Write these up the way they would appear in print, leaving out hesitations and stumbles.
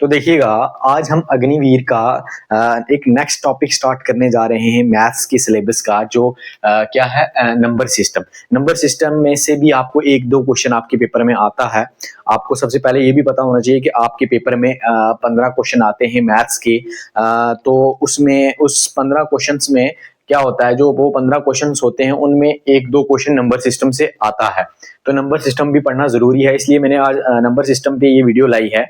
तो देखिएगा, आज हम अग्निवीर का एक नेक्स्ट टॉपिक स्टार्ट करने जा रहे हैं मैथ्स के सिलेबस का, जो क्या है, नंबर सिस्टम। नंबर सिस्टम में से भी आपको एक दो क्वेश्चन आपके पेपर में आता है। आपको सबसे पहले ये भी पता होना चाहिए कि आपके पेपर में 15 क्वेश्चन आते हैं मैथ्स के। तो उसमें उस 15 क्वेश्चन में क्या होता है, जो वो 15 क्वेश्चंस होते हैं उनमें एक दो क्वेश्चन नंबर सिस्टम से आता है। तो नंबर सिस्टम भी पढ़ना जरूरी है, इसलिए मैंने आज नंबर सिस्टम पे ये वीडियो लाई है।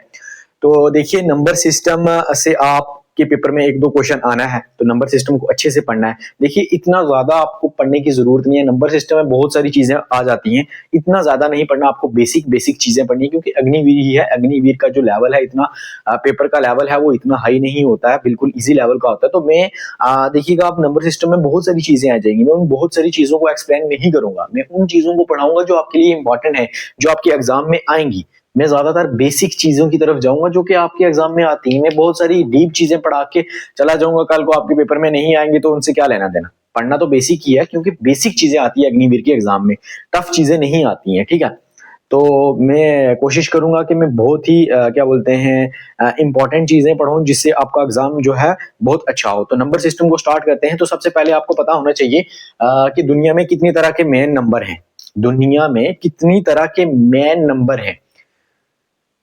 तो देखिए, नंबर सिस्टम से आपके पेपर में एक दो क्वेश्चन आना है, तो नंबर सिस्टम को अच्छे से पढ़ना है। देखिए, इतना ज्यादा आपको पढ़ने की जरूरत नहीं है। नंबर सिस्टम में बहुत सारी चीजें आ जाती हैं, इतना ज्यादा नहीं पढ़ना। आपको बेसिक बेसिक चीजें पढ़नी है, क्योंकि अग्निवीर ही है। अग्निवीर का जो लेवल है, इतना पेपर का लेवल है, वो इतना हाई नहीं होता है, बिल्कुल इजी लेवल का होता है। तो मैं देखिएगा, आप नंबर सिस्टम में बहुत सारी चीजें आ जाएंगी। मैं उन बहुत सारी चीजों को एक्सप्लेन नहीं करूंगा, मैं उन चीजों को पढ़ाऊंगा जो आपके लिए इंपॉर्टेंट है, जो आपके एग्जाम में आएंगी। मैं ज्यादातर बेसिक चीजों की तरफ जाऊंगा जो कि आपके एग्जाम में आती हैं। मैं बहुत सारी डीप चीजें पढ़ा के चला जाऊंगा, कल को आपके पेपर में नहीं आएंगे तो उनसे क्या लेना देना। पढ़ना तो बेसिक ही है, क्योंकि बेसिक चीजें आती है अग्निवीर के एग्जाम में, टफ चीजें नहीं आती हैं। ठीक है, तो मैं कोशिश करूंगा कि मैं बहुत ही क्या बोलते हैं, इंपॉर्टेंट चीजें पढ़ाऊं, जिससे आपका एग्जाम जो है बहुत अच्छा हो। तो नंबर सिस्टम को स्टार्ट करते हैं। तो सबसे पहले आपको पता होना चाहिए कि दुनिया में कितनी तरह के मेन नंबर हैं। दुनिया में कितनी तरह के मेन नंबर हैं?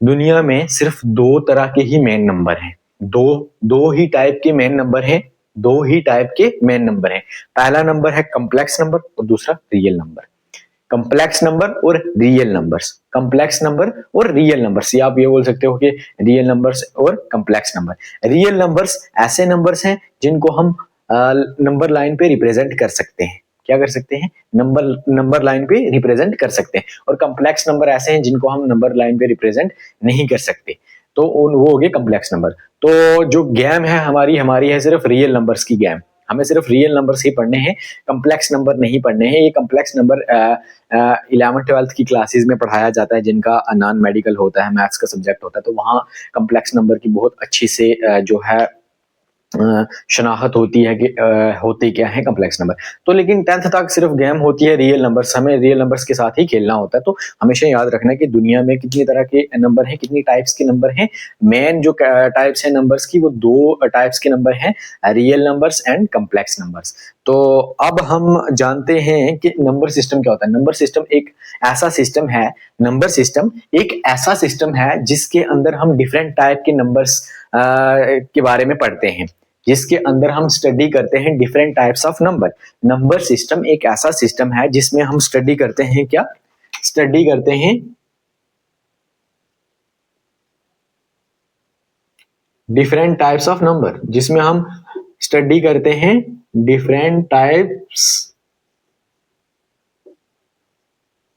दुनिया में सिर्फ दो तरह के ही मेन नंबर हैं। दो दो ही टाइप के मेन नंबर हैं। दो ही टाइप के मेन नंबर हैं। पहला नंबर है कम्प्लेक्स नंबर और दूसरा रियल नंबर। कम्प्लेक्स नंबर और रियल नंबर्स, कम्प्लेक्स नंबर और रियल नंबर्स, या आप ये बोल सकते हो कि रियल नंबर्स और कम्प्लेक्स नंबर। रियल नंबर्स ऐसे नंबर्स हैं जिनको हम नंबर लाइन पे रिप्रेजेंट कर सकते हैं। क्या कर सकते हैं? नंबर नंबर लाइन पे रिप्रेजेंट कर सकते हैं। और कम्प्लेक्स नंबर ऐसे हैं जिनको हम नंबर लाइन पे रिप्रेजेंट नहीं कर सकते। तो वो हो गए कम्प्लेक्स नंबर। तो जो गेम है हमारी हमारी है सिर्फ रियल नंबर्स की गेम। हमें सिर्फ रियल नंबर्स ही पढ़ने हैं, कम्प्लेक्स नंबर नहीं पढ़ने हैं। ये कम्प्लेक्स नंबर 11th-12th की क्लासेस में पढ़ाया जाता है, जिनका नॉन मेडिकल होता है, मैथ्स का सब्जेक्ट होता है। तो वहाँ कम्प्लेक्स नंबर की बहुत अच्छी से जो है शनाख्त होती है कि होते क्या है कम्प्लेक्स नंबर। तो लेकिन 10th तक सिर्फ गेम होती है रियल नंबर्स, हमें रियल नंबर्स के साथ ही खेलना होता है। तो हमेशा याद रखना है कि दुनिया में कितनी तरह के नंबर हैं, कितनी टाइप्स के नंबर हैं। मेन जो टाइप्स हैं नंबर्स की, वो दो टाइप्स के नंबर हैं, real numbers and complex numbers. तो अब हम जानते हैं कि नंबर सिस्टम क्या होता है। नंबर सिस्टम एक ऐसा सिस्टम है, नंबर सिस्टम एक ऐसा सिस्टम है जिसके अंदर हम डिफरेंट टाइप के नंबर्स के बारे में पढ़ते हैं, जिसके अंदर हम स्टडी करते हैं different types of number. Number system एक ऐसा सिस्टम है जिसमें हम स्टडी करते हैं, क्या स्टडी करते हैं? डिफरेंट टाइप्स ऑफ नंबर, जिसमें हम स्टडी करते हैं different types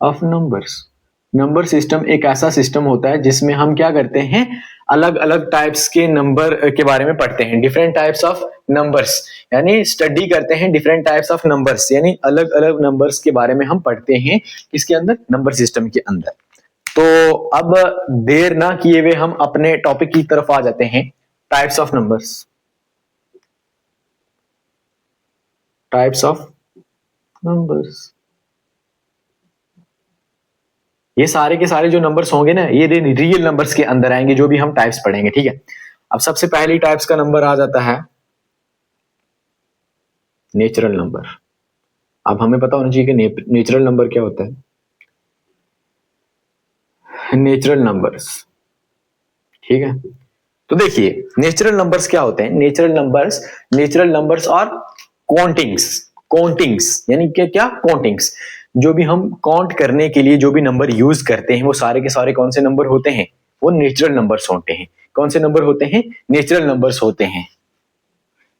of numbers. Number system एक ऐसा सिस्टम होता है जिसमें हम क्या करते हैं, अलग अलग टाइप्स के नंबर के बारे में पढ़ते हैं, डिफरेंट टाइप्स ऑफ नंबर्स, यानी स्टडी करते हैं डिफरेंट टाइप्स ऑफ नंबर्स, यानी अलग अलग नंबर्स के बारे में हम पढ़ते हैं। किसके अंदर? नंबर सिस्टम के अंदर। तो अब देर ना किए हुए हम अपने टॉपिक की तरफ आ जाते हैं। Types of numbers, types of numbers. ये सारे के सारे जो नंबर्स होंगे ना, ये रियल नंबर्स के अंदर आएंगे, जो भी हम टाइप्स पढ़ेंगे। ठीक है, अब सबसे पहली टाइप्स का नंबर आ जाता है नेचुरल नंबर। अब हमें पता होना चाहिए कि नेचुरल नंबर क्या होता है। नेचुरल नंबर्स, ठीक है। तो देखिए, नेचुरल नंबर्स क्या होते हैं। नेचुरल नंबर्स और काउंटिंग्स। काउंटिंग्स यानी क्या क्या? काउंटिंग्स। जो भी हम काउंट करने के लिए जो भी नंबर यूज करते हैं, वो सारे के सारे कौन से नंबर होते हैं? वो नेचुरल नंबर्स होते हैं। कौन से नंबर होते हैं? नेचुरल नंबर्स होते हैं।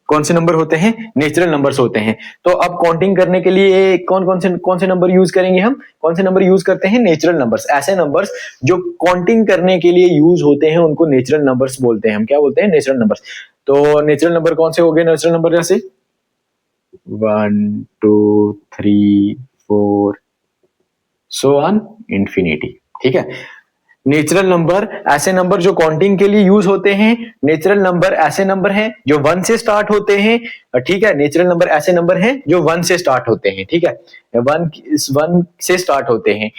कौन से नंबर होते हैं? नेचुरल नंबर्स होते हैं। तो अब काउंटिंग करने के लिए कौन से नंबर यूज करेंगे हम? कौन से नंबर यूज करते हैं? Natural numbers. ऐसे नंबर्स जो काउंटिंग करने के लिए यूज होते हैं, उनको नेचुरल नंबर्स बोलते हैं। हम क्या बोलते हैं? Natural numbers. तो नेचुरल नंबर कौन से हो गए? नेचुरल नंबर जैसे 1 2 3 4 सो ऑन इंफिनिटी। ठीक है, नेचुरल नंबर ऐसे नंबर जो काउंटिंग के लिए यूज होते हैं, नेचुरल नंबर ऐसे नंबर हैं जो 1 से स्टार्ट होते हैं, ठीक है। नेचुरल नंबर ऐसे नंबर हैं जो 1 से स्टार्ट होते हैं, ठीक है, 1 से स्टार्ट होते हैं।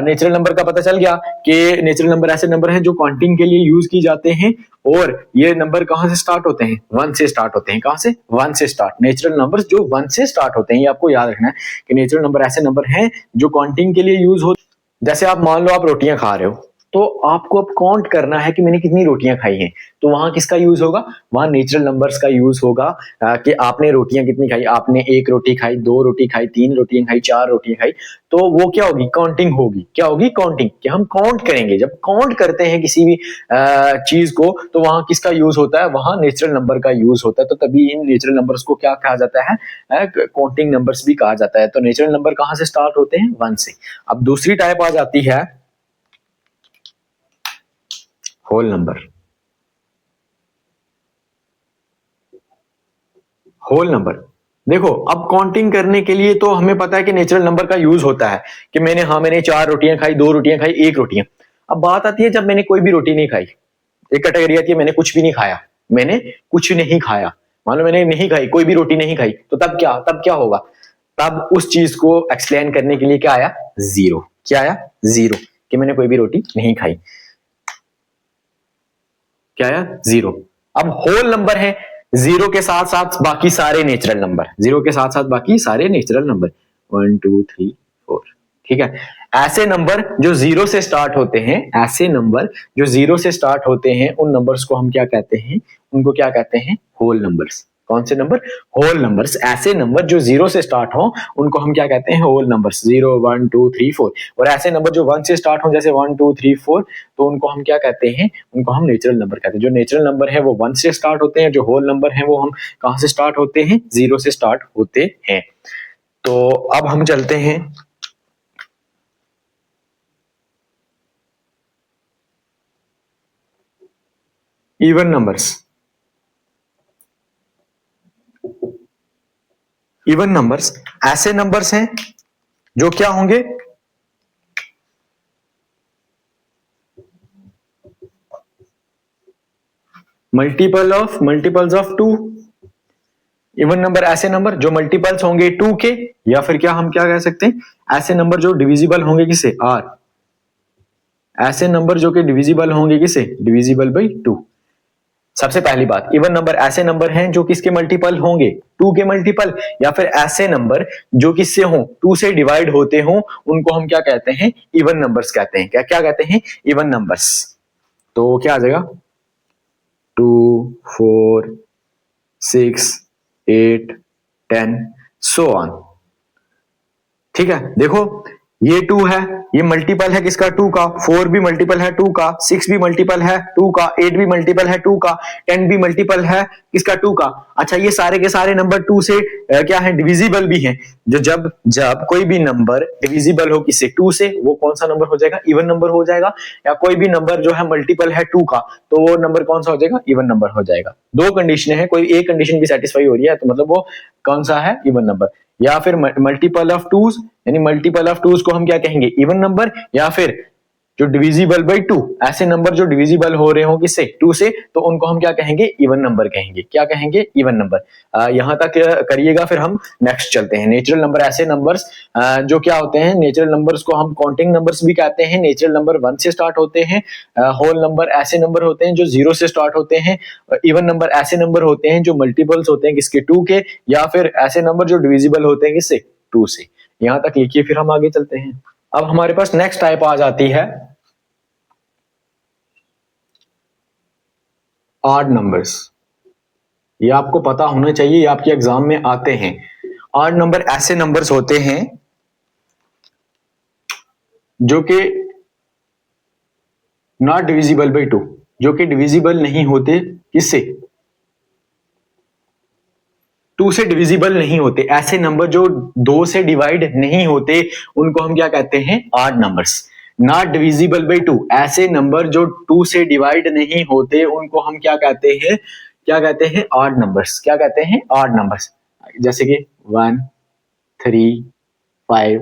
नेचुरल नंबर का पता चल गया कि नेचुरल नंबर ऐसे नंबर हैं जो काउंटिंग के लिए यूज की जाते हैं, और ये नंबर कहां से स्टार्ट होते हैं, 1 से स्टार्ट होते हैं। कहां से, 1 से स्टार्ट। नेचुरल नंबर्स जो 1 से स्टार्ट होते हैं, ये आपको याद रखना है कि नेचुरल नंबर ऐसे नंबर हैं जो काउंटिंग के लिए यूज हो। जैसे आप मान लो आप रोटियां खा रहे हो, तो आपको अब काउंट करना है कि मैंने कितनी रोटियां खाई हैं, तो वहां किसका यूज होगा, वहां नेचुरल नंबर्स का यूज होगा। कि आपने रोटियां कितनी खाई, आपने 1 रोटी खाई, 2 रोटी खाई, 3 रोटियां खाई, 4 रोटियां खाई, तो वो क्या होगी, काउंटिंग होगी। क्या होगी, काउंटिंग, कि हम काउंट करेंगे। जब काउंट करते हैं किसी भी चीज को, तो वहां किसका यूज होता है, वहां नेचुरल नंबर का यूज होता है। तो तभी इन नेचुरल नंबर्स को क्या कहा जाता है, काउंटिंग नंबर्स भी कहा जाता है। तो नेचुरल नंबर कहां से स्टार्ट होते हैं, 1 से। अब दूसरी टाइप आ जाती है होल नंबर। होल नंबर, देखो अब काउंटिंग करने के लिए तो हमें पता है कि नेचुरल नंबर का यूज होता है कि मैंने 4 रोटियां खाई, 2 रोटियां खाई, 1 रोटियां। अब बात आती है जब मैंने कोई भी रोटी नहीं खाई, एक कैटेगरी आती है मैंने कुछ भी नहीं खाया, मैंने कुछ नहीं खाया, मान लो मैंने नहीं खाई, कोई भी रोटी नहीं खाई, तो तब क्या होगा, तब उस चीज को एक्सप्लेन करने के लिए क्या आया, जीरो। क्या आया, जीरो, कि मैंने कोई भी रोटी नहीं खाई। क्या आया, जीरो। अब होल नंबर है, जीरो के साथ साथ बाकी सारे नेचुरल नंबर, जीरो के साथ साथ बाकी सारे नेचुरल नंबर, 1 2 3 4, ठीक है। ऐसे नंबर जो जीरो से स्टार्ट होते हैं, ऐसे नंबर जो जीरो से स्टार्ट होते हैं, उन नंबर्स को हम क्या कहते हैं, उनको क्या कहते हैं, होल नंबर्स। कौन से नंबर, होल नंबर्स। ऐसे नंबर जो जीरो से स्टार्ट हो, उनको हम क्या कहते हैं, होल नंबर्स। 0 1 2 3 4। और ऐसे नंबर जो 1 से स्टार्ट हो, जैसे 1 2 3 4, तो उनको हम क्या कहते हैं, उनको हम नेचुरल नंबर कहते हैं। जो नेचुरल नंबर है वो 1 से स्टार्ट होते हैं, जो होल नंबर है वो हम कहां से स्टार्ट होते हैं, जीरो से स्टार्ट होते हैं। तो अब हम चलते हैं इवन नंबर्स। इवन नंबर्स ऐसे नंबर्स हैं जो क्या होंगे, मल्टीपल्स ऑफ 2। इवन नंबर ऐसे नंबर जो मल्टीपल्स होंगे 2 के, या फिर क्या हम क्या कह सकते हैं, ऐसे नंबर जो डिविजिबल होंगे किससे, r। ऐसे नंबर जो कि डिविजिबल होंगे किससे, डिविजिबल बाई 2। सबसे पहली बात, इवन नंबर ऐसे नंबर हैं जो किसके मल्टीपल होंगे, 2 के मल्टीपल, या फिर ऐसे नंबर जो किससे हो, 2 से डिवाइड होते हो, उनको हम क्या कहते हैं, इवन नंबर्स कहते हैं। क्या क्या कहते हैं, इवन नंबर्स। तो क्या आ जाएगा, 2 4 6 8 10 सो ऑन। ठीक है, देखो ये 2 है, ये मल्टीपल है किसका, 2 का। 4 भी मल्टीपल है 2 का, 6 भी मल्टीपल है 2 का, 8 भी मल्टीपल है 2 का, 10 भी मल्टीपल है किसका, 2 का। अच्छा, ये सारे के सारे नंबर 2 से क्या है, डिविजिबल भी हैं। जो जब जब कोई भी नंबर डिविजिबल हो किससे, 2 से, वो कौन सा नंबर हो जाएगा, इवन नंबर हो जाएगा। या कोई भी नंबर जो है मल्टीपल है 2 का, तो वो नंबर कौन सा हो जाएगा, इवन नंबर हो जाएगा। दो कंडीशन है, कोई एक कंडीशन भी सेटिस्फाई हो रही है तो मतलब वो कौन सा है, इवन नंबर। या फिर मल्टीपल ऑफ टूज, यानी मल्टीपल ऑफ टूज को हम क्या कहेंगे, इवन नंबर। या फिर जो डिविजिबल बाई 2, ऐसे नंबर जो डिविजिबल हो रहे हो किससे, 2 से, तो उनको हम क्या कहेंगे, इवन नंबर कहेंगे। क्या कहेंगे, इवन नंबर। यहां तक करिएगा, फिर हम नेक्स्ट चलते हैं। नेचुरल नंबर ऐसे नंबर्स जो क्या होते हैं, नेचुरल नंबर्स को हम काउंटिंग नंबर्स भी कहते हैं। नेचुरल नंबर 1 से स्टार्ट होते हैं। होल नंबर ऐसे नंबर होते हैं जो 0 से स्टार्ट होते हैं। इवन नंबर ऐसे नंबर होते हैं जो मल्टीपल्स होते हैं किसके, 2 के। या फिर ऐसे नंबर जो डिविजिबल होते हैं किससे, 2 से। यहां तक लिखिए, फिर हम आगे चलते हैं। अब हमारे पास नेक्स्ट टाइप आ जाती है ऑड नंबर्स। ये आपको पता होना चाहिए, ये आपके एग्जाम में आते हैं। ऑड नंबर ऐसे नंबर्स होते हैं जो कि नॉट डिविजिबल बाई 2, जो कि डिविजिबल नहीं होते किससे, 2 से डिविजिबल नहीं होते। ऐसे नंबर जो 2 से डिवाइड नहीं होते, उनको हम क्या कहते हैं, odd numbers. Not divisible by 2, ऐसे नंबर जो 2 से डिवाइड नहीं होते, उनको हम क्या कहते हैं, क्या कहते हैं, ऑड नंबर्स। क्या कहते हैं, ऑड नंबर्स। जैसे कि 1 3 5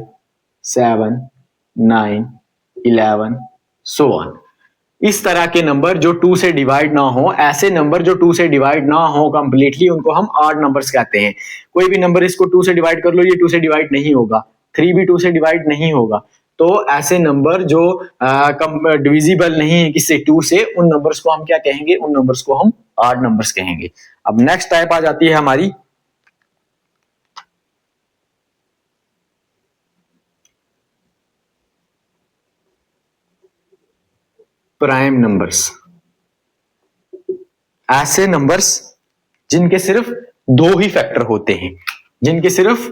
7 9 11 सो ऑन। इस तरह के नंबर जो 2 से डिवाइड ना हो, ऐसे नंबर जो 2 से डिवाइड ना हो कंप्लीटली, उनको हम ऑड नंबर्स कहते हैं। कोई भी नंबर इसको 2 से डिवाइड कर लो, ये 2 से डिवाइड नहीं होगा, 3 भी 2 से डिवाइड नहीं होगा। तो ऐसे नंबर जो डिविजिबल नहीं है किससे, 2 से, उन नंबर्स को हम क्या कहेंगे, उन नंबर्स को हम ऑड नंबर्स कहेंगे। अब नेक्स्ट टाइप आ जाती है हमारी प्राइम नंबर्स। ऐसे नंबर्स जिनके सिर्फ 2 ही फैक्टर होते हैं, जिनके सिर्फ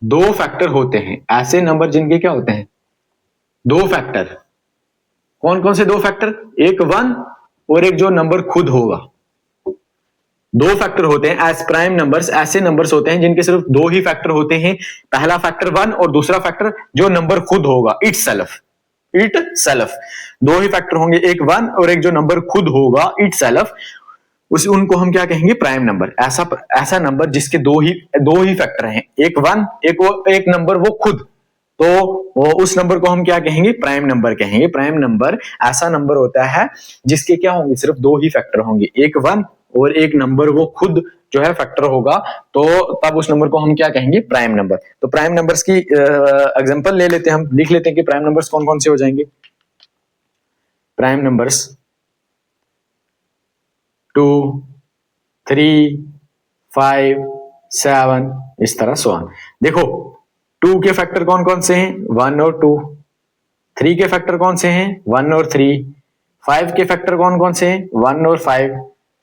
2 फैक्टर होते हैं, ऐसे नंबर जिनके क्या होते हैं, 2 फैक्टर। कौन कौन से 2 फैक्टर, एक 1 और एक जो नंबर खुद होगा, 2 फैक्टर होते हैं एज प्राइम नंबर्स। ऐसे नंबर्स होते हैं जिनके सिर्फ 2 ही फैक्टर होते हैं, पहला फैक्टर 1 और दूसरा फैक्टर जो नंबर खुद होगा, इट सेल्फ। 2 ही फैक्टर होंगे, एक 1 और एक जो नंबर खुद होगा, इट सेल्फ, उनको हम क्या कहेंगे, प्राइम नंबर। ऐसा नंबर जिसके 2 ही फैक्टर हैं, एक 1, एक नंबर वो खुद, तो उस नंबर को हम क्या कहेंगे, प्राइम नंबर कहेंगे। प्राइम नंबर ऐसा नंबर होता है जिसके क्या होंगे, सिर्फ 2 ही फैक्टर होंगे, एक 1 और एक नंबर वो खुद जो है फैक्टर होगा, तो तब उस नंबर को हम क्या कहेंगे, प्राइम नंबर। तो प्राइम नंबर्स की एग्जांपल ले लेते हैं, हम लिख लेते हैं कि प्राइम नंबर्स कौन कौन से हो जाएंगे। प्राइम नंबर्स 2, 3, 5, 7, इस तरह सो ऑन। देखो 2 के फैक्टर कौन कौन से हैं, 1 और 2। 3 के फैक्टर कौन से हैं, 1 और 3। 5 के फैक्टर कौन कौन से हैं, 1 और 5।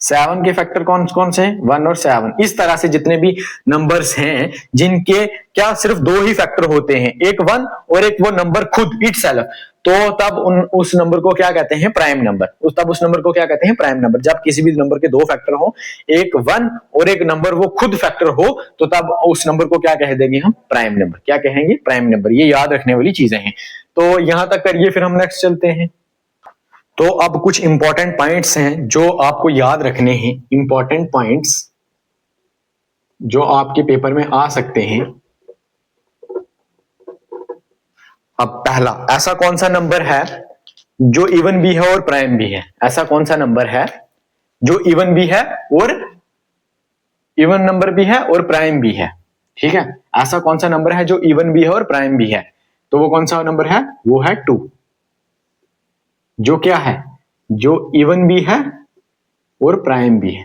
7 के फैक्टर कौन कौन से हैं, 1 और 7। इस तरह से जितने भी नंबर्स हैं जिनके क्या सिर्फ 2 ही फैक्टर होते हैं, एक 1 और एक वो नंबर खुद, इट सेल्फ, तो तब उस नंबर को क्या कहते हैं, प्राइम नंबर। तब उस नंबर को क्या कहते हैं, प्राइम नंबर। जब किसी भी नंबर के 2 फैक्टर हो, एक 1 और एक नंबर वो खुद फैक्टर हो, तो तब उस नंबर को क्या कह देंगे हम, प्राइम नंबर। क्या कहेंगे, प्राइम नंबर। ये याद रखने वाली चीजें हैं। तो यहां तक करिए, फिर हम नेक्स्ट चलते हैं। तो अब कुछ इंपॉर्टेंट पॉइंट्स हैं जो आपको याद रखने हैं, इंपॉर्टेंट पॉइंट्स जो आपके पेपर में आ सकते हैं। अब पहला, ऐसा कौन सा नंबर है जो इवन भी है और प्राइम भी है। ऐसा कौन सा नंबर है जो इवन भी है और इवन नंबर भी है और प्राइम भी है, ठीक है। ऐसा कौन सा नंबर है जो इवन भी है और प्राइम भी है, तो वो कौन सा नंबर है, वो है 2। जो क्या है, जो इवन भी है और प्राइम भी है,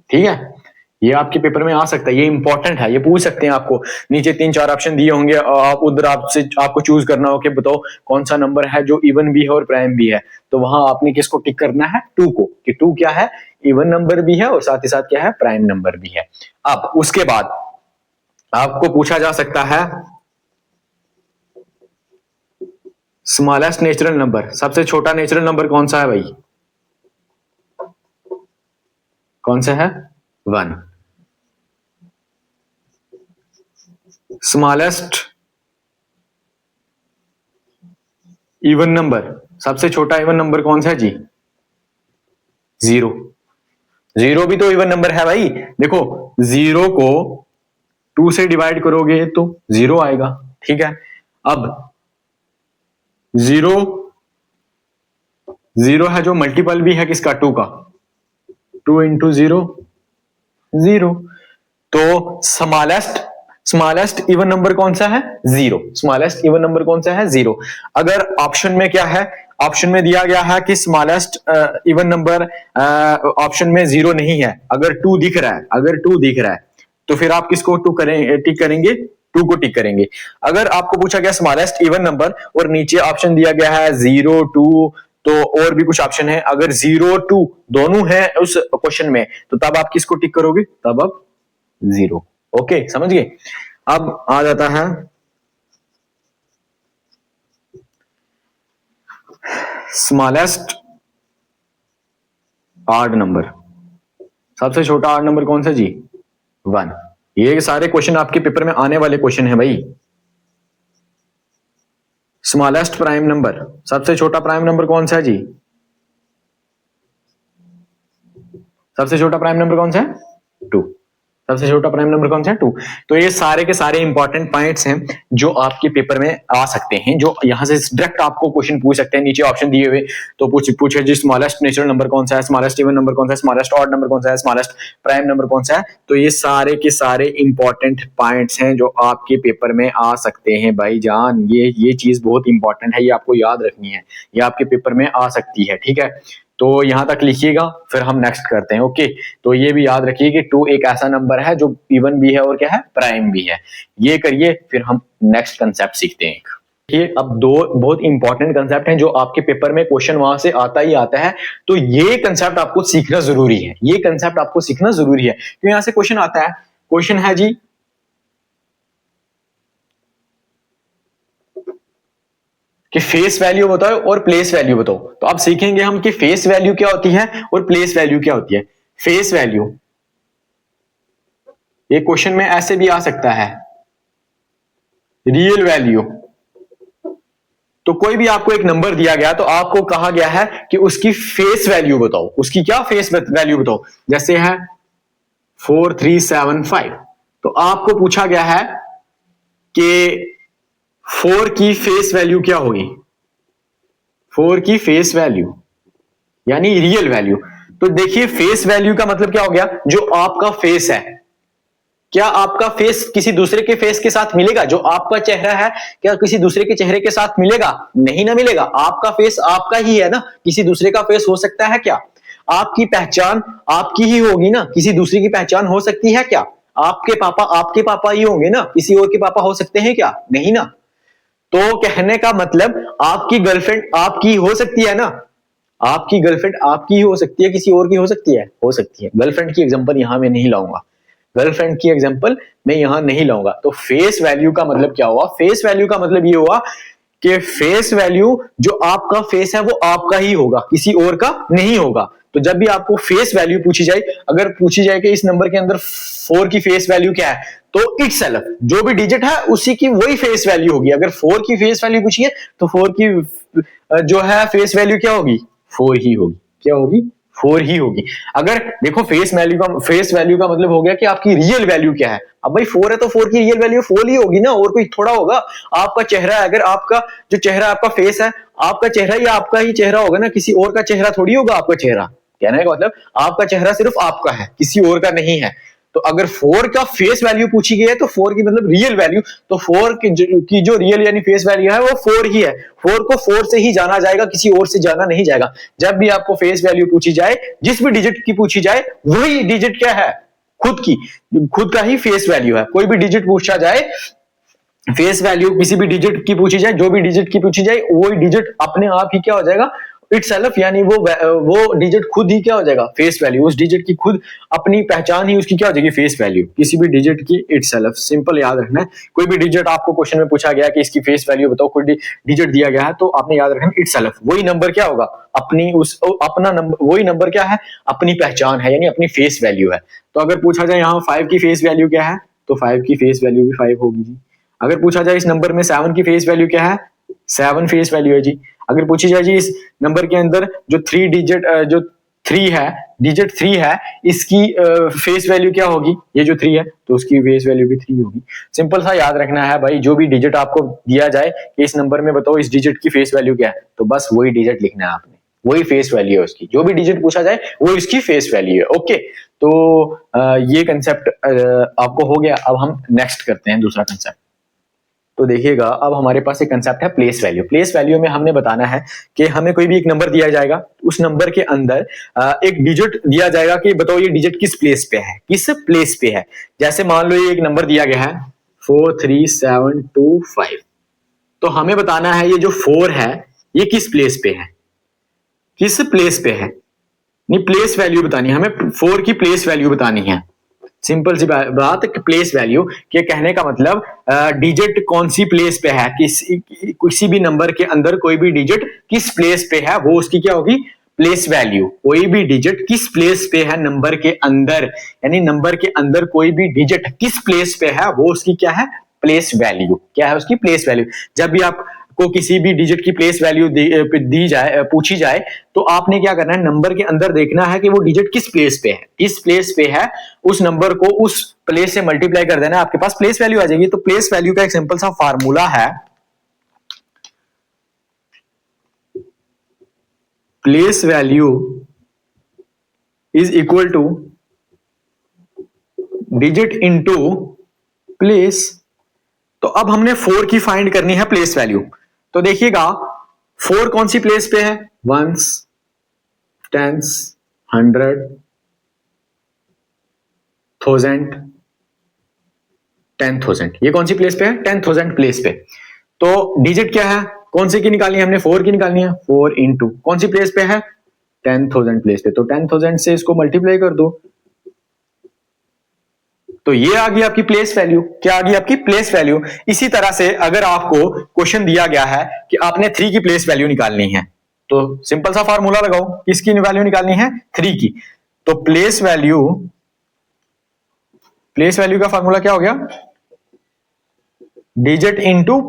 ठीक है। ये आपके पेपर में आ सकता है, ये इंपॉर्टेंट है, ये पूछ सकते हैं आपको। नीचे 3-4 ऑप्शन दिए होंगे, आप उधर आपको चूज करना हो कि बताओ कौन सा नंबर है जो इवन भी है और प्राइम भी है। तो वहां आपने किसको टिक करना है, 2 को, कि 2 क्या है, इवन नंबर भी है और साथ ही साथ क्या है, प्राइम नंबर भी है। अब उसके बाद आपको पूछा जा सकता है स्मॉलेस्ट नेचुरल नंबर, सबसे छोटा नेचुरल नंबर कौन सा है भाई, कौन सा है, 1। स्मॉलेस्ट इवन नंबर, सबसे छोटा इवन नंबर कौन सा है जी, 0। 0 भी तो इवन नंबर है भाई। देखो 0 को 2 से डिवाइड करोगे तो 0 आएगा, ठीक है। अब 0 है जो मल्टीपल भी है किसका, 2 का, 2 इंटू 0, 0। तो स्मॉलेस्ट इवन नंबर कौन सा है, 0। स्मॉलेस्ट इवन नंबर कौन सा है, 0। अगर ऑप्शन में क्या है, ऑप्शन में दिया गया है कि स्मॉलेस्ट इवन नंबर, ऑप्शन में 0 नहीं है, अगर 2 दिख रहा है, तो फिर आप किसको टिक करेंगे, 2 को टिक करेंगे। अगर आपको पूछा गया स्मॉलेस्ट इवन नंबर और नीचे ऑप्शन दिया गया है 0, 2, तो और भी कुछ ऑप्शन है, अगर 0, 2 दोनों है उस क्वेश्चन में, तो तब आप किसको टिक करोगे, तब आप 0। ओके, समझ गए। अब आ जाता है स्मॉलेस्ट ऑड नंबर, सबसे छोटा ऑड नंबर कौन सा जी, 1। ये सारे क्वेश्चन आपके पेपर में आने वाले क्वेश्चन है भाई। स्मॉलेस्ट प्राइम नंबर, सबसे छोटा प्राइम नंबर कौन सा है जी, सबसे छोटा प्राइम नंबर कौन सा है, 2। सबसे छोटा प्राइम नंबर कौन सा है? 2। तो ये सारे के सारे इंपॉर्टेंट पॉइंट्स हैं जो आपके पेपर में आ सकते हैं, जो यहाँ से डायरेक्ट आपको क्वेश्चन पूछ सकते हैं। नीचे ऑप्शन दिए हुए तो पूछे जी स्मॉलेस्ट नेचुरल नंबर कौन सा है, स्मॉलेस्ट इवन नंबर कौन सा है, स्मॉलेस्ट ऑड नंबर कौन सा है, स्मॉलेस्ट प्राइम नंबर कौन सा है। तो ये सारे के सारे इंपॉर्टेंट पॉइंट्स हैं जो आपके पेपर में आ सकते हैं भाईजान। ये चीज बहुत इंपॉर्टेंट है, ये आपको याद रखनी है, ये आपके पेपर में आ सकती है। ठीक है, तो यहां तक लिखिएगा, फिर हम नेक्स्ट करते हैं। ओके, तो ये भी याद रखिए कि 2 एक ऐसा नंबर है जो इवन भी है और क्या है, प्राइम भी है। ये करिए, फिर हम नेक्स्ट कंसेप्ट सीखते हैं। ये अब 2 बहुत इंपॉर्टेंट कंसेप्ट हैं जो आपके पेपर में क्वेश्चन वहां से आता ही आता है, तो ये कंसेप्ट आपको सीखना जरूरी है, ये कंसेप्ट आपको सीखना जरूरी है। क्यों यहां से क्वेश्चन आता है, क्वेश्चन है जी कि फेस वैल्यू बताओ और प्लेस वैल्यू बताओ। तो अब सीखेंगे हम कि फेस वैल्यू क्या होती है और प्लेस वैल्यू क्या होती है। फेस वैल्यू, ये क्वेश्चन में ऐसे भी आ सकता है, रियल वैल्यू। तो कोई भी आपको एक नंबर दिया गया तो आपको कहा गया है कि उसकी फेस वैल्यू बताओ, उसकी क्या फेस वैल्यू बताओ। जैसे है 4375, तो आपको पूछा गया है कि 4 की फेस वैल्यू क्या होगी, 4 की फेस वैल्यू यानी रियल वैल्यू। तो देखिए फेस वैल्यू का मतलब क्या हो गया, जो आपका फेस है, क्या आपका फेस किसी दूसरे के फेस के साथ मिलेगा? जो आपका चेहरा है क्या किसी दूसरे के चेहरे के साथ मिलेगा? नहीं ना मिलेगा। आपका फेस आपका ही है ना, किसी दूसरे का फेस हो सकता है क्या? आपकी पहचान आपकी ही होगी ना, किसी दूसरे की पहचान हो सकती है क्या? आपके पापा ही होंगे ना, किसी और के पापा हो सकते हैं क्या? नहीं ना। तो कहने का मतलब आपकी गर्लफ्रेंड आपकी हो सकती है ना, आपकी गर्लफ्रेंड आपकी ही हो सकती है, किसी और की हो सकती है? हो सकती है। गर्लफ्रेंड की एग्जांपल यहां मैं नहीं लाऊंगा, गर्लफ्रेंड की एग्जांपल मैं यहां नहीं लाऊंगा। तो फेस वैल्यू का मतलब क्या हुआ? फेस वैल्यू का मतलब ये हुआ कि फेस वैल्यू जो आपका फेस है वो आपका ही होगा, किसी और का नहीं होगा। तो जब भी आपको फेस वैल्यू पूछी जाए, अगर पूछी जाए कि इस नंबर के अंदर 4 की फेस वैल्यू क्या है, तो इटसेल्फ जो भी डिजिट है उसी की वही फेस वैल्यू होगी। अगर 4 की फेस वैल्यू पूछी है तो 4 की जो है फेस वैल्यू क्या होगी? 4 ही होगी। क्या होगी? 4 ही होगी। अगर देखो फेस वैल्यू का मतलब हो गया कि आपकी रियल वैल्यू क्या है। अब भाई 4 है तो 4 की रियल वैल्यू 4 ही होगी ना, और कोई थोड़ा होगा। आपका चेहरा है, अगर आपका जो चेहरा आपका फेस है, आपका चेहरा ही आपका ही चेहरा होगा ना, किसी और का चेहरा थोड़ी होगा आपका चेहरा। कहने का मतलब आपका चेहरा सिर्फ आपका है, किसी और का नहीं है। तो अगर 4 का फेस वैल्यू पूछी गई है तो 4 की मतलब रियल वैल्यू, तो 4 की जो रियल यानी फेस वैल्यू है वो 4 ही है। 4 को 4 से ही जाना जाएगा, किसी और से जाना नहीं जाएगा। जब भी आपको फेस वैल्यू पूछी जाए, जिस भी डिजिट की पूछी जाए, वही डिजिट क्या है? खुद का ही फेस वैल्यू है। कोई भी डिजिट पूछा जाए, फेस वैल्यू किसी भी डिजिट की पूछी जाए, जो भी डिजिट की पूछी जाए, वही डिजिट अपने आप ही क्या हो जाएगा? इटसेल्फ, यानी वो डिजिट खुद ही क्या हो जाएगा? Face value. उस डिजिट की खुद अपनी पहचान ही उसकी क्या हो जाएगी? Face value. किसी भी डिजिट की इटसेल्फ। सिंपल याद रखना है। कोई भी डिजिट आपको क्वेश्चन में पूछा गया कि इसकी फेस वैल्यू बताओ, कोई डिजिट दिया गया है तो आपने याद रखना इटसेल्फ। वही नंबर क्या होगा? अपना नंबर, वही नंबर क्या है? अपनी पहचान है, यानी अपनी फेस वैल्यू है। तो अगर पूछा जाए यहाँ 5 की फेस वैल्यू क्या है, तो 5 की फेस वैल्यू भी 5 होगी। अगर पूछा जाए इस नंबर में 7 की फेस वैल्यू क्या है, 7 फेस वैल्यू है जी। अगर पूछी जाए जी इस नंबर के अंदर जो 3 है, डिजिट 3 है, इसकी फेस वैल्यू क्या होगी? ये जो 3 है तो उसकी फेस वैल्यू भी 3 होगी। सिंपल सा याद रखना है भाई, जो भी डिजिट आपको दिया जाए कि इस नंबर में बताओ इस डिजिट की फेस वैल्यू क्या है, तो बस वही डिजिट लिखना है आपने, वही फेस वैल्यू है उसकी। जो भी डिजिट पूछा जाए वो इसकी फेस वैल्यू है। ओके, तो ये कंसेप्ट आपको हो गया। अब हम नेक्स्ट करते हैं दूसरा कंसेप्ट। तो देखिएगा, अब हमारे पास एक कंसेप्ट है प्लेस वैल्यू। प्लेस वैल्यू में हमने बताना है कि हमें कोई भी एक नंबर दिया जाएगा, उस नंबर के अंदर एक डिजिट दिया जाएगा कि बताओ ये डिजिट किस प्लेस पे है, किस प्लेस पे है। जैसे मान लो ये एक नंबर दिया गया है 43725, तो हमें बताना है ये जो 4 है ये किस प्लेस पे है, किस प्लेस पे है। नहीं, प्लेस वैल्यू बतानी है हमें, 4 की प्लेस वैल्यू बतानी है। सिंपल सी बात, प्लेस वैल्यू के कहने का मतलब डिजिट कौन सी प्लेस पे है, किसी भी नंबर के अंदर कोई भी डिजिट किस प्लेस पे है, वो उसकी क्या होगी? Place value. कोई भी डिजिट किस प्लेस पे है नंबर के अंदर, यानी नंबर के अंदर कोई भी डिजिट किस प्लेस पे है, वो उसकी क्या है? Place value. क्या है उसकी? Place value. जब भी आप को किसी भी डिजिट की प्लेस वैल्यू दी जाए, पूछी जाए, तो आपने क्या करना है, नंबर के अंदर देखना है कि वो डिजिट किस प्लेस पे है, किस प्लेस पे है, उस नंबर को उस प्लेस से मल्टीप्लाई कर देना, आपके पास प्लेस वैल्यू आ जाएगी। तो प्लेस वैल्यू का एक सिंपल सा फार्मूला है, place value is equal two digit into place. तो अब हमने 4 की फाइंड करनी है प्लेस वैल्यू। तो देखिएगा 4 कौन सी प्लेस पे है, वंस, टेंस, 100, 1000, 10,000, ये कौन सी प्लेस पे है, 10,000 प्लेस पे। तो डिजिट क्या है, कौन सी की निकालनी है हमने, 4 की निकालनी है। 4 इंटू कौन सी प्लेस पे है, 10,000 प्लेस पे। तो 10,000 से इसको मल्टीप्लाई कर दो, तो ये आ गई आपकी प्लेस वैल्यू। क्या आ गई आपकी प्लेस वैल्यू। इसी तरह से अगर आपको क्वेश्चन दिया गया है कि आपने 3 की प्लेस वैल्यू निकालनी है, तो सिंपल सा फार्मूला लगाओ, किसकी वैल्यू निकालनी है, 3 की। तो प्लेस वैल्यू का फार्मूला क्या हो गया, डिजिट इनटू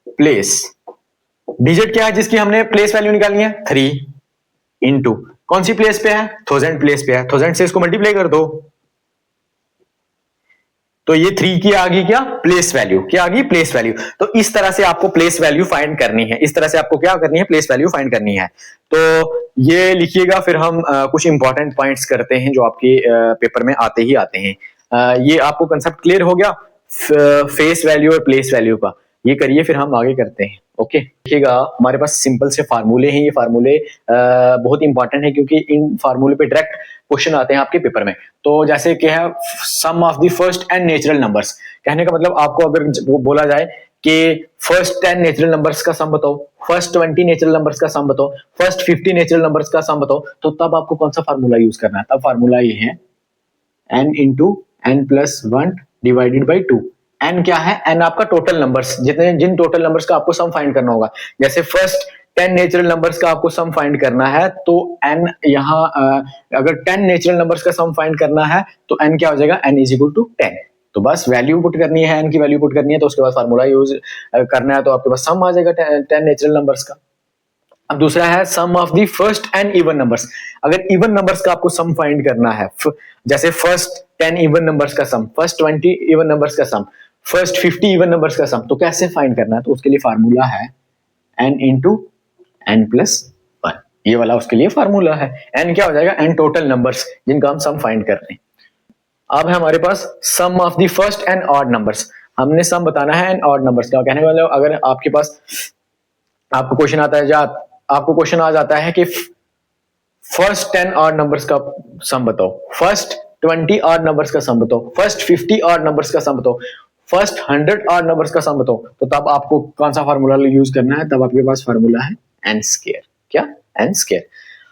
प्लेस। डिजिट क्या है जिसकी हमने प्लेस वैल्यू निकालनी है, 3, इंटू कौन सी प्लेस पे है, 1000 प्लेस पे है, 1000 से इसको मल्टीप्लाई कर दो, तो ये 3 की आ गई क्या, प्लेस वैल्यू। क्या आ गई, प्लेस वैल्यू। तो इस तरह से आपको प्लेस वैल्यू फाइंड करनी है, इस तरह से आपको क्या करनी है, प्लेस वैल्यू फाइंड करनी है। तो ये लिखिएगा, फिर हम कुछ इंपॉर्टेंट पॉइंट्स करते हैं जो आपके पेपर में आते ही आते हैं। ये आपको कंसेप्ट क्लियर हो गया फेस वैल्यू और प्लेस वैल्यू का, ये करिए, फिर हम आगे करते हैं। ओके, देखिएगा हमारे पास सिंपल से फार्मूले हैं, ये फार्मूले बहुत इंपॉर्टेंट है क्योंकि इन फार्मूले पे डायरेक्ट क्वेश्चन आते हैं आपके पेपर में। तो जैसे कि है sum of the first n natural numbers, कहने का मतलब आपको अगर वो बोला जाए कि फर्स्ट 10 नेचुरल नंबर्स का सम बताओ, फर्स्ट 20 नेचुरल नंबर्स का सम बताओ, फर्स्ट 50 नेचुरल नंबर्स का सम बताओ, तो तब आपको कौन सा फार्मूला यूज करना है। तब फार्मूला ये है n into n plus 1 divided by 2। n क्या है, n आपका टोटल नंबर्स, जिन टोटल नंबर्स का आपको सम फाइंड करना होगा। जैसे फर्स्ट 10 नेचुरल नंबर्स का आपको सम फाइंड करना है, तो n यहाँ अगर 10 नेचुरल नंबर्स का सम फाइंड करना है तो n क्या हो जाएगा, n इज इक्वल टू 10। तो बस वैल्यू पुट करनी है, n की वैल्यू पुट करनी है, तो उसके बाद फार्मूला यूज करना है, तो आपके पास सम आ जाएगा 10 नेचुरल नंबर्स का। अब दूसरा है sum of the first n even numbers. अगर इवन नंबर्स का आपको सम फाइंड करना है, जैसे फर्स्ट 10 इवन नंबर्स का सम, फर्स्ट 20 इवन नंबर्स का सम, फर्स्ट 50 इवन नंबर्स का सम, तो कैसे फाइंड करना है, तो उसके लिए फार्मूला है n इंटू n प्लस 1। ये वाला उसके लिए फार्मूला है। n क्या हो जाएगा, n टोटल नंबर्स जिनका हम सम फाइंड कर रहे हैं। अब है हमारे पास sum of the first n odd numbers. हमने सम बताना है एंड ऑड नंबर्स का। कहने का मतलब अगर आपके पास आपको क्वेश्चन आता है, आपको क्वेश्चन आ जाता है कि फर्स्ट 10 ऑड नंबर्स का सम बताओ, फर्स्ट 20 ऑड नंबर्स का सम बताओ, फर्स्ट 50 ऑड नंबर्स का सम बताओ, फर्स्ट 100 ऑड नंबर्स का सम बताओ, तो तब आपको कौन सा फार्मूला यूज करना है, तब आपके पास फार्मूला है n स्क्वायर। क्या, n स्क्वायर।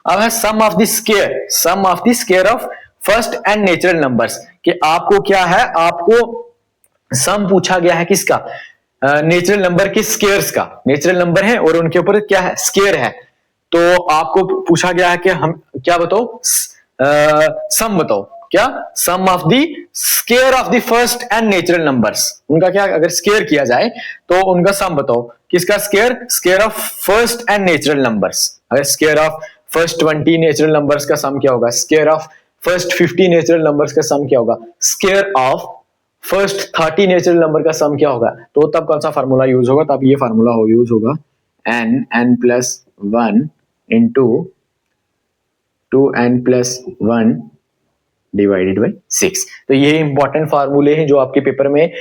अब है sum of the square, sum of the square of first n natural numbers, कि आपको क्या है, आपको सम पूछा गया है किसका, नेचुरल नंबर के स्क्वायर्स का। नेचुरल नंबर है और उनके ऊपर क्या है, स्क्वायर है, तो आपको पूछा गया है कि हम क्या बताओ, सम बताओ। क्या, sum of the square of the first n natural numbers, उनका क्या, अगर स्क्वायर किया जाए तो उनका सम बताओ। किसका square, square of first n natural numbers. अगर square of first 20 natural numbers का सम क्या होगा, square of first 50 natural numbers का सम क्या होगा, square of first 30 natural number का सम क्या होगा। तो तब कौन सा फार्मूला यूज होगा, तब ये फार्मूला यूज होगा n plus 1 into 2n plus 1 divided by 6। तो ये इंपॉर्टेंट फार्मूले हैं जो आपके पेपर में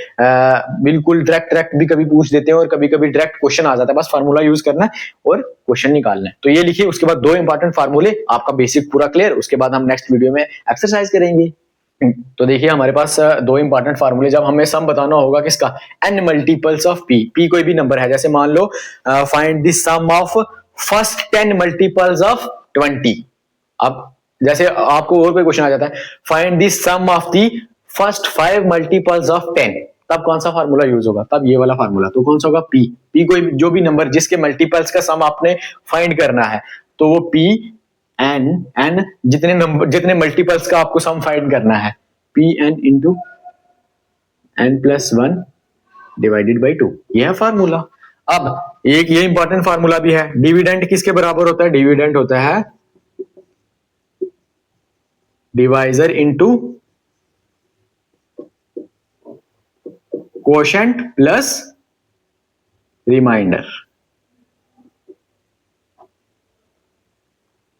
बिल्कुल डायरेक्ट भी कभी पूछ देते हैं और कभी कभी डायरेक्ट क्वेश्चन आ जाता है। बस फार्मूला यूज करना है और क्वेश्चन निकालना है। तो ये लिखिए, उसके बाद 2 इंपॉर्टेंट फार्मूले, आपका बेसिक पूरा क्लियर। उसके बाद हम नेक्स्ट वीडियो में एक्सरसाइज करेंगे। तो देखिए हमारे पास 2 इंपॉर्टेंट फार्मूले, जब हमें सम बताना होगा किसका, n multiples of p। p कोई भी नंबर है, जैसे मान लो find the sum of first 10 multiples of 20। अब जैसे आपको और कोई क्वेश्चन आ जाता है, find the sum of the first 5 multiples of 10, तब कौन सा फार्मूला यूज होगा, तब ये वाला फार्मूला। तो कौन सा होगा, p। p कोई जो भी नंबर जिसके मल्टीपल्स का सम आपने फाइंड करना है, तो वो p n जितने मल्टीपल्स का आपको सम फाइंड करना है, pn into n plus 1 divided by 2, यह है फार्मूला। अब एक ये इंपॉर्टेंट फार्मूला भी है, डिविडेंड किसके बराबर होता है? डिविडेंड होता है divisor into quotient plus remainder.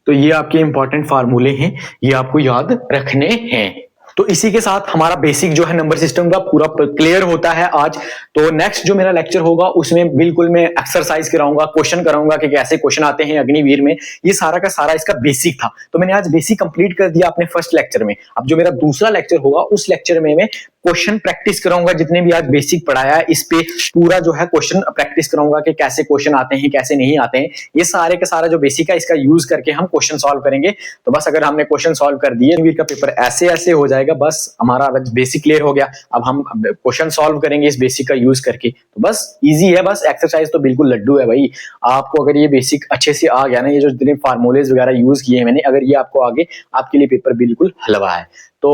तो ये आपके इंपॉर्टेंट फार्मूले हैं, ये आपको याद रखने हैं। तो इसी के साथ हमारा बेसिक जो है नंबर सिस्टम का पूरा क्लियर होता है आज। तो नेक्स्ट जो मेरा लेक्चर होगा उसमें बिल्कुल मैं एक्सरसाइज कराऊंगा, क्वेश्चन कराऊंगा कि कैसे क्वेश्चन आते हैं अग्निवीर में। ये सारा का सारा इसका बेसिक था। तो मैंने आज बेसिक कंप्लीट कर दिया अपने फर्स्ट लेक्चर में। अब जो मेरा दूसरा लेक्चर होगा उस लेक्चर में मैं क्वेश्चन प्रैक्टिस कराऊंगा, जितने भी आज बेसिक पढ़ाया है इस पे पूरा जो है क्वेश्चन प्रैक्टिस कराऊंगा कि कैसे क्वेश्चन आते हैं कैसे नहीं आते हैं। ये सारे का सारा जो बेसिक है इसका यूज करके हम क्वेश्चन सॉल्व करेंगे। तो बस अगर हमने क्वेश्चन सॉल्व कर दिए अग्निवीर का पेपर ऐसे ऐसे हो जाएगा। बस हमारा बेसिक क्लियर हो गया। अब हम क्वेश्चन सॉल्व करेंगे इस बेसिक का यूज करके। तो बस इजी है, बस एक्सरसाइज तो बिल्कुल लड्डू है भाई। आपको अगर ये बेसिक अच्छे से आ गया ना, ये जो जितने फार्मूलेज वगैरह यूज किए मैंने, अगर ये आपको आगे आपके लिए पेपर बिल्कुल हलवा है। तो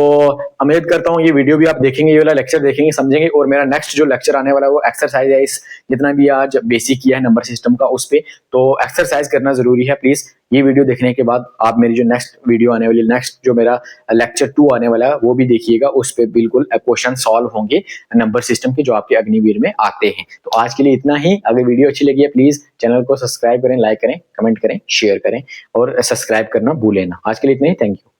उम्मीद करता हूँ ये वीडियो भी आप देखेंगे, ये वाला लेक्चर देखेंगे, समझेंगे। और मेरा नेक्स्ट जो लेक्चर आने वाला है वो एक्सरसाइज है, इस जितना भी आज बेसिक किया है नंबर सिस्टम का उस पे। तो एक्सरसाइज करना जरूरी है प्लीज। ये वीडियो देखने के बाद आप मेरी जो नेक्स्ट वीडियो आने वाली, नेक्स्ट जो मेरा लेक्चर 2 आने वाला है वो भी देखिएगा। उस पे बिल्कुल क्वेश्चन सॉल्व होंगे नंबर सिस्टम के जो आपके अग्निवीर में आते हैं। तो आज के लिए इतना ही। अगर वीडियो अच्छी लगी है प्लीज चैनल को सब्सक्राइब करें, लाइक करें, कमेंट करें, शेयर करें और सब्सक्राइब करना भूलें ना। आज के लिए इतना ही। Thank you.